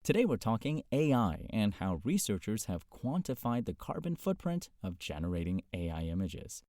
Today we're talking AI and how researchers have quantified the carbon footprint of generating AI images.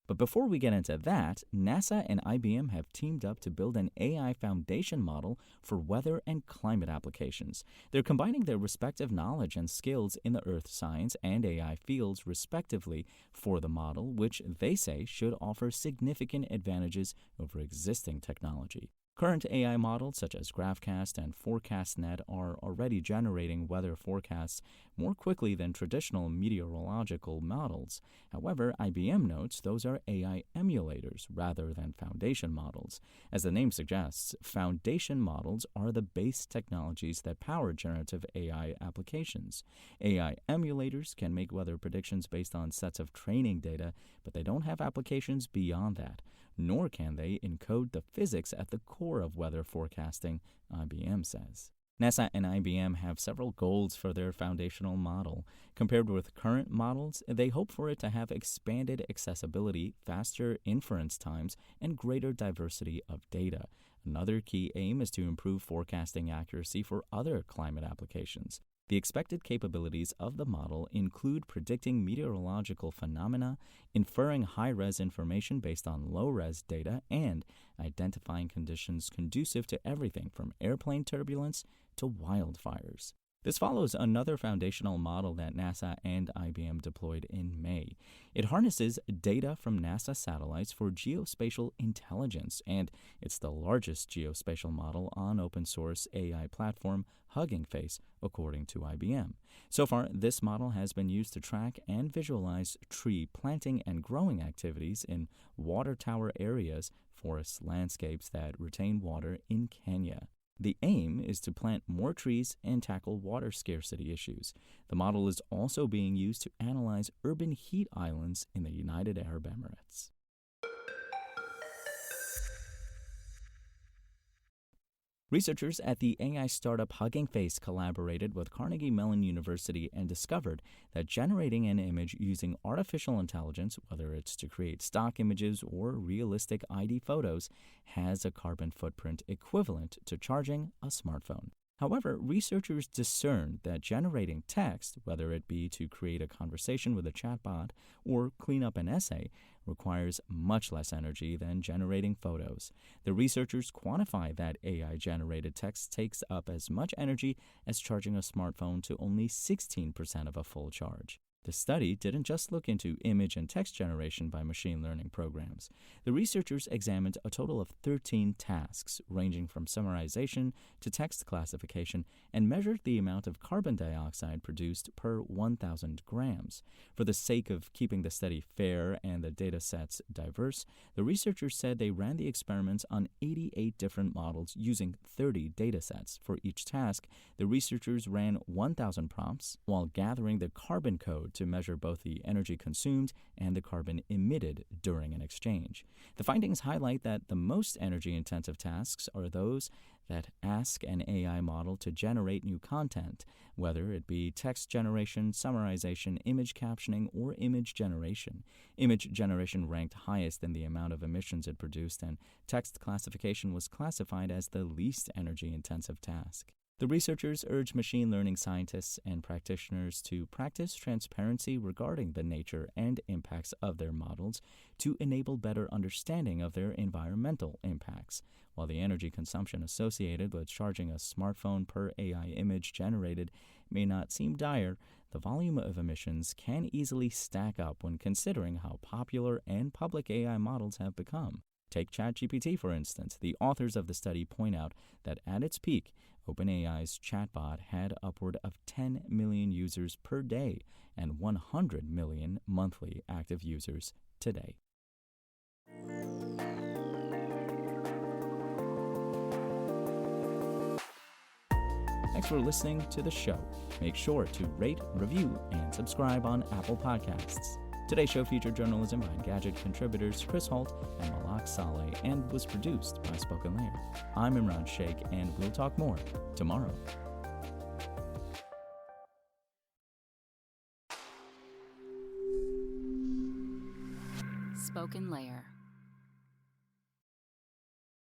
But before we get into that, NASA and IBM have teamed up to build an AI foundation model for weather and climate applications. They're combining their respective knowledge and skills in the earth science and AI fields respectively for the model, which they say should offer significant advantages over existing technology. Current AI models such as GraphCast and ForecastNet are already generating weather forecasts more quickly than traditional meteorological models. However, IBM notes those are AI emulators rather than foundation models. As the name suggests, foundation models are the base technologies that power generative AI applications. AI emulators can make weather predictions based on sets of training data, but they don't have applications beyond that, nor can they encode the physics at the core of weather forecasting, IBM says. NASA and IBM have several goals for their foundational model. Compared with current models, they hope for it to have expanded accessibility, faster inference times, and greater diversity of data. Another key aim is to improve forecasting accuracy for other climate applications. The expected capabilities of the model include predicting meteorological phenomena, inferring high-res information based on low-res data, and identifying conditions conducive to everything from airplane turbulence to wildfires. This follows another foundational model that NASA and IBM deployed in May. It harnesses data from NASA satellites for geospatial intelligence, and it's the largest geospatial model on open-source AI platform Hugging Face, according to IBM. So far, this model has been used to track and visualize tree planting and growing activities in water tower areas, forest landscapes that retain water in Kenya. The aim is to plant more trees and tackle water scarcity issues. The model is also being used to analyze urban heat islands in the United Arab Emirates. Researchers at the AI startup Hugging Face collaborated with Carnegie Mellon University and discovered that generating an image using artificial intelligence, whether it's to create stock images or realistic ID photos, has a carbon footprint equivalent to charging a smartphone. However, researchers discerned that generating text, whether it be to create a conversation with a chatbot or clean up an essay, requires much less energy than generating photos. The researchers quantify that AI-generated text takes up as much energy as charging a smartphone to only 16% of a full charge. The study didn't just look into image and text generation by machine learning programs. The researchers examined a total of 13 tasks, ranging from summarization to text classification, and measured the amount of carbon dioxide produced per 1,000 grams. For the sake of keeping the study fair and the data sets diverse, the researchers said they ran the experiments on 88 different models using 30 data sets. For each task, the researchers ran 1,000 prompts while gathering the carbon code to measure both the energy consumed and the carbon emitted during an exchange. The findings highlight that the most energy-intensive tasks are those that ask an AI model to generate new content, whether it be text generation, summarization, image captioning, or image generation. Image generation ranked highest in the amount of emissions it produced, and text classification was classified as the least energy-intensive task. The researchers urge machine learning scientists and practitioners to practice transparency regarding the nature and impacts of their models to enable better understanding of their environmental impacts. While the energy consumption associated with charging a smartphone per AI image generated may not seem dire, the volume of emissions can easily stack up when considering how popular and public AI models have become. Take ChatGPT, for instance. The authors of the study point out that at its peak, OpenAI's chatbot had upward of 10 million users per day and 100 million monthly active users today. Thanks for listening to the show. Make sure to rate, review, and subscribe on Apple Podcasts. Today's show featured journalism by Engadget contributors Chris Holt and Malak Saleh and was produced by Spoken Layer. I'm Imran Sheikh, and we'll talk more tomorrow. Spoken Layer.